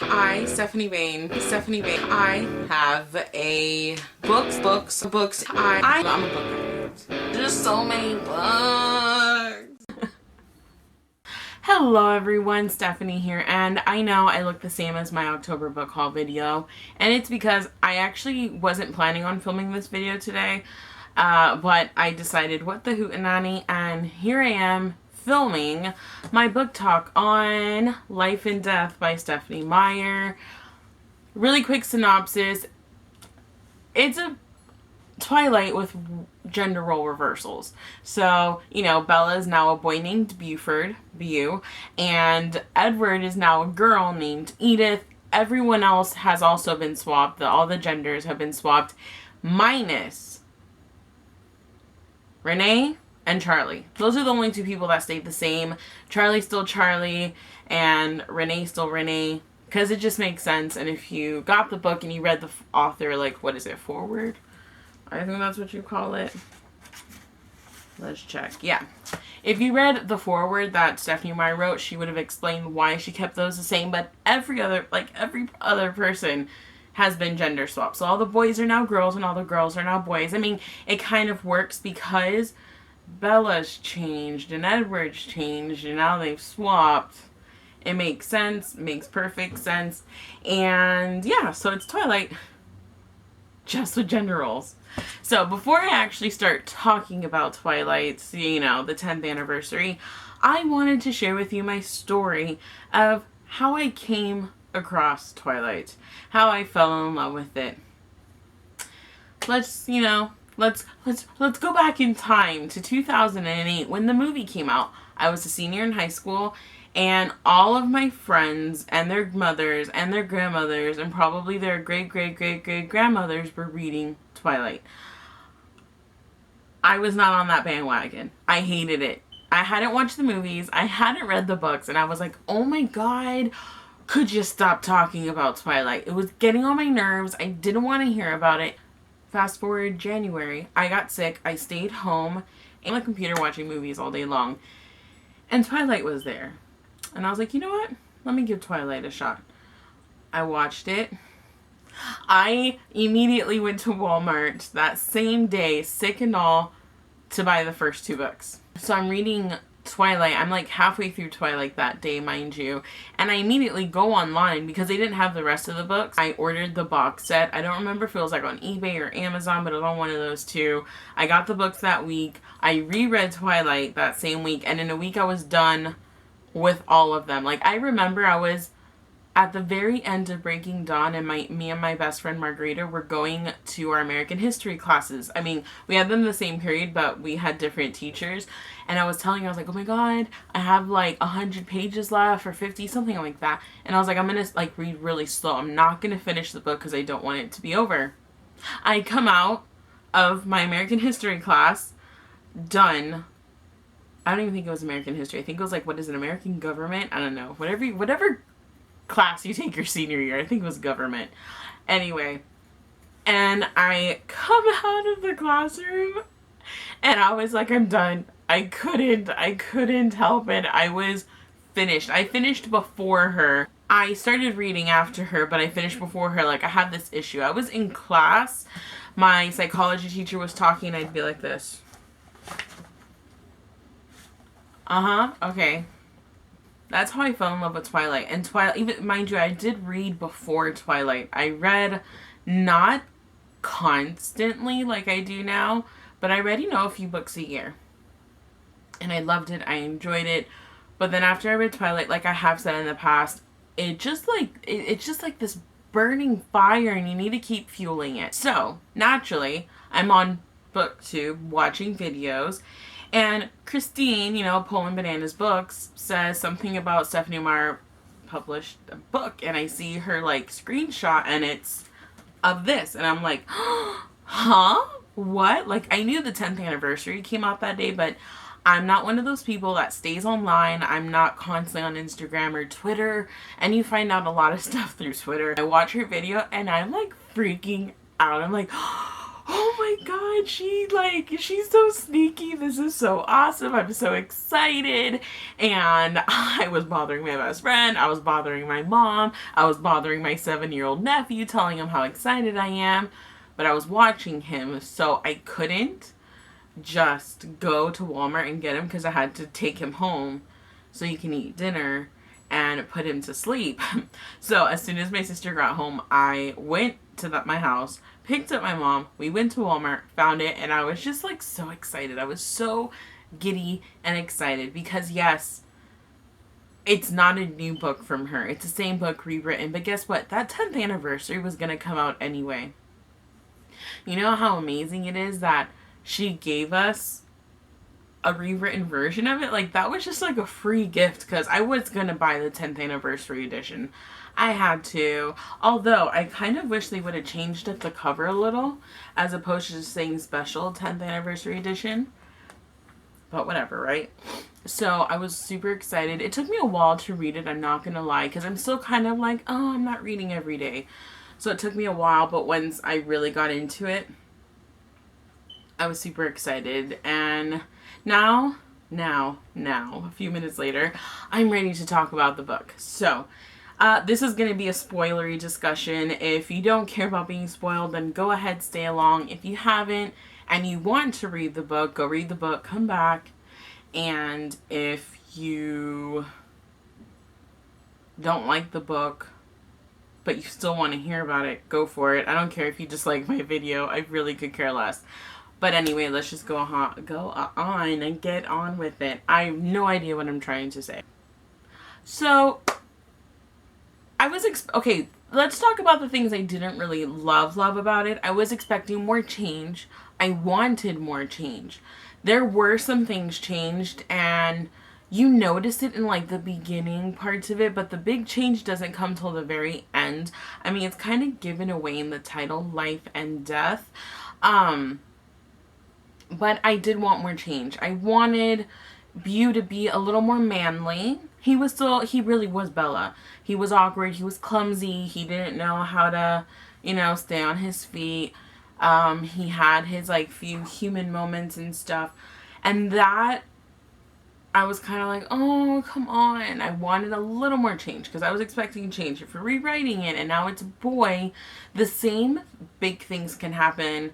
Stephanie Vane, I have a books. I'm a book nerd. There's so many books. Hello everyone, Stephanie here, and I know I look the same as my October book haul video, and it's because I actually wasn't planning on filming this video today, but I decided what the hootenanny, and here I am filming my book talk on Life and Death by Stephanie Meyer. Really quick synopsis. It's a Twilight with gender role reversals. So, you know, Bella is now a boy named Buford, Bu, and Edward is now a girl named Edith. Everyone else has also been swapped. All the genders have been swapped, minus Renee and Charlie. Those are the only two people that stayed the same. Charlie's still Charlie, and Renee's still Renee, because it just makes sense. And if you got the book and you read the author, like, what is it, forward? I think that's what you call it. Let's check. Yeah. If you read the forward that Stephanie Meyer wrote, she would have explained why she kept those the same, but every other person has been gender swapped. So all the boys are now girls and all the girls are now boys. I mean, it kind of works because Bella's changed and Edward's changed and now they've swapped. It makes sense, makes perfect sense. And yeah, so it's Twilight, just with gender roles. So before I actually start talking about Twilight, you know, the 10th anniversary, I wanted to share with you my story of how I came across Twilight, how I fell in love with it. Let's go back in time to 2008 when the movie came out. I was a senior in high school, and all of my friends and their mothers and their grandmothers and probably their great-great-great-great-grandmothers were reading Twilight. I was not on that bandwagon. I hated it. I hadn't watched the movies. I hadn't read the books, and I was like, oh my god, could you stop talking about Twilight? It was getting on my nerves. I didn't want to hear about it. Fast forward January, I got sick. I stayed home on the computer watching movies all day long, and Twilight was there. And I was like, you know what? Let me give Twilight a shot. I watched it. I immediately went to Walmart that same day, sick and all, to buy the first two books. So I'm reading Twilight. I'm like halfway through Twilight that day, mind you. And I immediately go online because they didn't have the rest of the books. I ordered the box set. I don't remember if it was like on eBay or Amazon, but it was on one of those two. I got the books that week. I reread Twilight that same week. And in a week I was done with all of them. Like, I remember I was at the very end of Breaking Dawn, and me and my best friend Margarita were going to our American history classes. I mean, we had them the same period, but we had different teachers. And I was telling her, I was like, oh my god, I have like 100 pages left, or 50, something like that. And I was like, I'm gonna like read really slow. I'm not gonna finish the book because I don't want it to be over. I come out of my American history class done. I don't even think it was American history. I think it was like, what is it, American government? I don't know. Whatever class you take your senior year. I think it was government. Anyway, and I come out of the classroom and I was like, I'm done. I couldn't help it. I was finished. I finished before her. I started reading after her, but I finished before her. Like, I had this issue. I was in class. My psychology teacher was talking and I'd be like this. Okay. That's how I fell in love with Twilight. And Twilight, even, mind you, I did read before Twilight. I read not constantly like I do now, but I read, you know, a few books a year. And I loved it. I enjoyed it. But then after I read Twilight, like I have said in the past, it's just like this burning fire, and you need to keep fueling it. So, naturally, I'm on BookTube watching videos. And Christine, you know, Poland Bananas Books, says something about Stephanie Meyer published a book. And I see her, like, screenshot, and it's of this. And I'm like, huh? What? Like, I knew the 10th anniversary came out that day, but I'm not one of those people that stays online. I'm not constantly on Instagram or Twitter. And you find out a lot of stuff through Twitter. I watch her video, and I'm, like, freaking out. I'm like, oh my god, she's so sneaky. This is so awesome. I'm so excited. And I was bothering my best friend. I was bothering my mom. I was bothering my 7-year-old nephew, telling him how excited I am. But I was watching him, so I couldn't just go to Walmart and get him because I had to take him home so he can eat dinner and put him to sleep. So as soon as my sister got home, I went to my house, picked up my mom, we went to Walmart, found it, and I was just like so excited. I was so giddy and excited because yes, it's not a new book from her. It's the same book rewritten, but guess what? That 10th anniversary was going to come out anyway. You know how amazing it is that she gave us a rewritten version of it? Like, that was just like a free gift because I was going to buy the 10th anniversary edition. I had to. Although, I kind of wish they would have changed up the cover a little as opposed to just saying special 10th anniversary edition. But whatever, right? So, I was super excited. It took me a while to read it, I'm not going to lie, because I'm still kind of like, oh, I'm not reading every day. So, it took me a while, but once I really got into it, I was super excited. And now, a few minutes later, I'm ready to talk about the book. So, this is going to be a spoilery discussion. If you don't care about being spoiled, then go ahead, stay along. If you haven't and you want to read the book, go read the book, come back. And if you don't like the book, but you still want to hear about it, go for it. I don't care if you just like my video. I really could care less. But anyway, let's just go on and get on with it. I have no idea what I'm trying to say. So, okay, let's talk about the things I didn't really love about it. I was expecting more change. I wanted more change. There were some things changed, and you notice it in like the beginning parts of it, but the big change doesn't come till the very end. I mean, it's kind of given away in the title, Life and Death. But I did want more change. I wanted Beau to be a little more manly. He really was Bella. He was awkward. He was clumsy. He didn't know how to, stay on his feet. He had his like few human moments and stuff. And that, I was kind of like, oh, come on. I wanted a little more change because I was expecting change. If you're rewriting it and now it's a boy, the same big things can happen,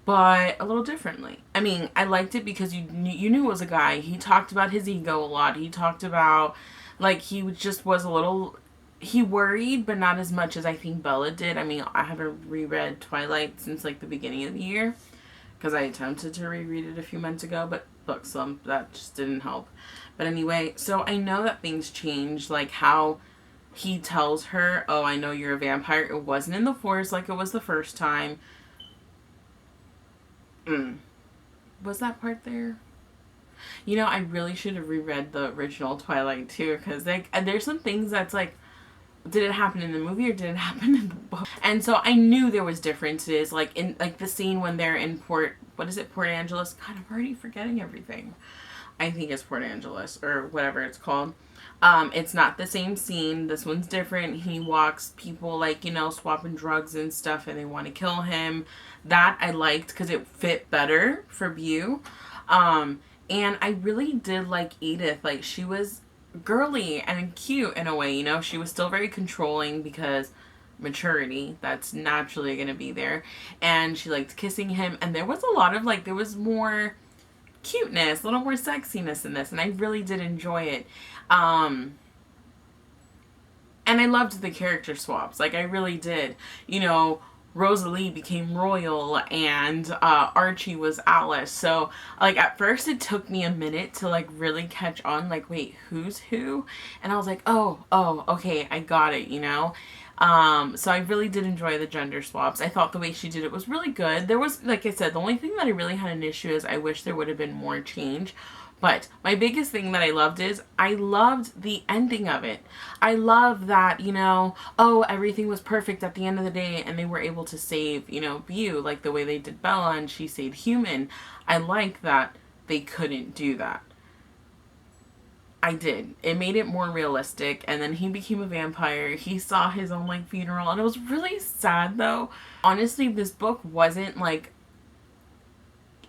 but a little differently. I mean, I liked it because you knew it was a guy. He talked about his ego a lot. He talked about, like, he just was a little, he worried, but not as much as I think Bella did. I mean, I haven't reread Twilight since, like, the beginning of the year because I attempted to reread it a few months ago, but book slump, that just didn't help. But anyway, so I know that things changed, like how he tells her, oh, I know you're a vampire. It wasn't in the forest like it was the first time. Was that part there? I really should have reread the original Twilight too, because there's some things that's like, did it happen in the movie or did it happen in the book? And so I knew there was differences, like in like the scene when they're in Port Angeles. God, I'm already forgetting everything. I think it's Port Angeles or whatever it's called. It's not the same scene. This one's different. He walks people like, swapping drugs and stuff and they want to kill him. That I liked because it fit better for Beau. And I really did like Edith. Like, she was girly and cute in a way, She was still very controlling because maturity, that's naturally going to be there. And she liked kissing him. And there was a lot of there was more cuteness, a little more sexiness in this. And I really did enjoy it. And I loved the character swaps. Like, I really did. Rosalie became Royal and Archie was Alice. So, at first it took me a minute to, really catch on. Wait, who's who? And I was like, oh, okay, I got it, So I really did enjoy the gender swaps. I thought the way she did it was really good. There was, like I said, the only thing that I really had an issue is I wish there would have been more change. But my biggest thing that I loved is I loved the ending of it. I love that, everything was perfect at the end of the day and they were able to save, Beau, like the way they did Bella and she stayed human. I like that they couldn't do that. I did. It made it more realistic, and then he became a vampire. He saw his own like funeral, and it was really sad though. Honestly, this book wasn't like,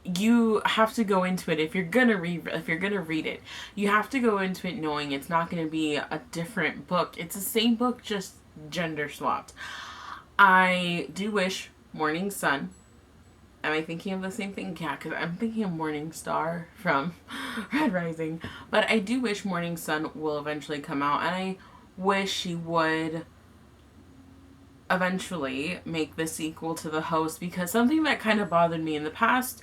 you have to go into it if you're gonna read it. You have to go into it knowing it's not gonna be a different book. It's the same book, just gender swapped. I do wish Morning Sun. Am I thinking of the same thing? Yeah, because I'm thinking of Morning Star from Red Rising. But I do wish Morning Sun will eventually come out. And I wish she would eventually make the sequel to The Host. Because something that kind of bothered me in the past,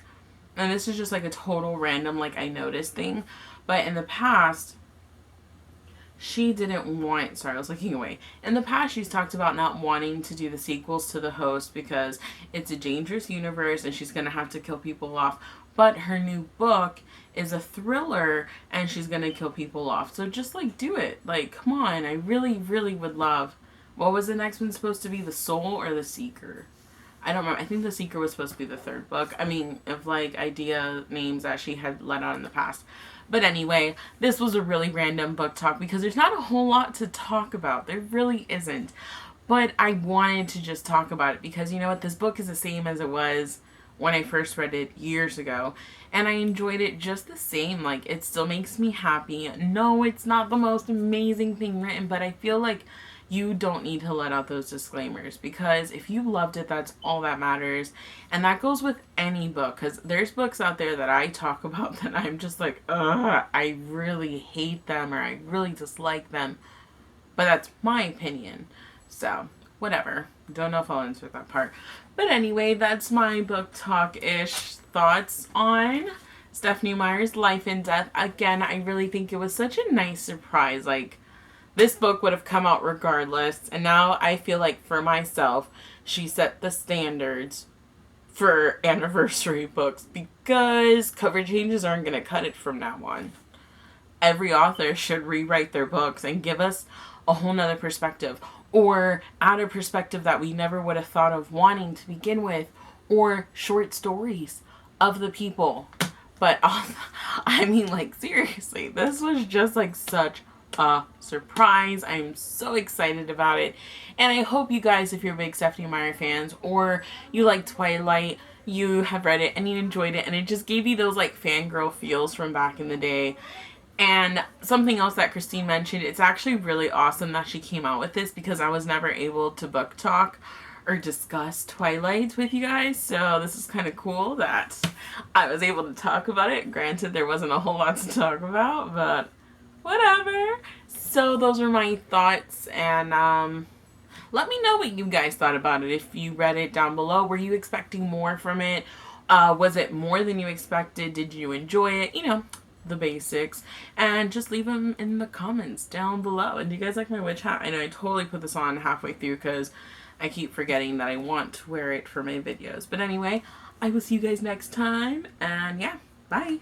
and this is just like a total random, like I noticed thing. But in the past, she didn't want, sorry, I was looking away. In the past, she's talked about not wanting to do the sequels to The Host because it's a dangerous universe and she's going to have to kill people off. But her new book is a thriller and she's going to kill people off. So just, like, do it. Like, come on. I really, really would love... What was the next one supposed to be? The Soul or The Seeker? I don't remember. I think The Seeker was supposed to be the third book. I mean, of, like, idea names that she had let out in the past. But anyway, this was a really random book talk because there's not a whole lot to talk about. There really isn't. But I wanted to just talk about it because, you know what, this book is the same as it was when I first read it years ago. And I enjoyed it just the same. Like, it still makes me happy. No, it's not the most amazing thing written, but I feel like you don't need to let out those disclaimers because if you loved it, that's all that matters. And that goes with any book because there's books out there that I talk about that I'm just like, ugh, I really hate them or I really dislike them. But that's my opinion. So, whatever. Don't know if I'll answer that part. But anyway, that's my book talk-ish thoughts on Stephenie Meyer's Life and Death. Again, I really think it was such a nice surprise. Like, this book would have come out regardless. And now I feel like for myself, she set the standards for anniversary books because cover changes aren't going to cut it from now on. Every author should rewrite their books and give us a whole nother perspective or add a perspective that we never would have thought of wanting to begin with, or short stories of the people. But I mean, like, seriously, this was just like such a surprise. I'm so excited about it. And I hope you guys, if you're big Stephenie Meyer fans or you like Twilight, you have read it and you enjoyed it and it just gave you those like fangirl feels from back in the day. And something else that Christine mentioned, it's actually really awesome that she came out with this because I was never able to book talk or discuss Twilight with you guys. So this is kind of cool that I was able to talk about it. Granted, there wasn't a whole lot to talk about, but whatever. So those are my thoughts, and let me know what you guys thought about it. If you read it down below, were you expecting more from it? Was it more than you expected? Did you enjoy it? You know, the basics. And just leave them in the comments down below. And do you guys like my witch hat? I know I totally put this on halfway through because I keep forgetting that I want to wear it for my videos. But anyway, I will see you guys next time, and yeah, bye.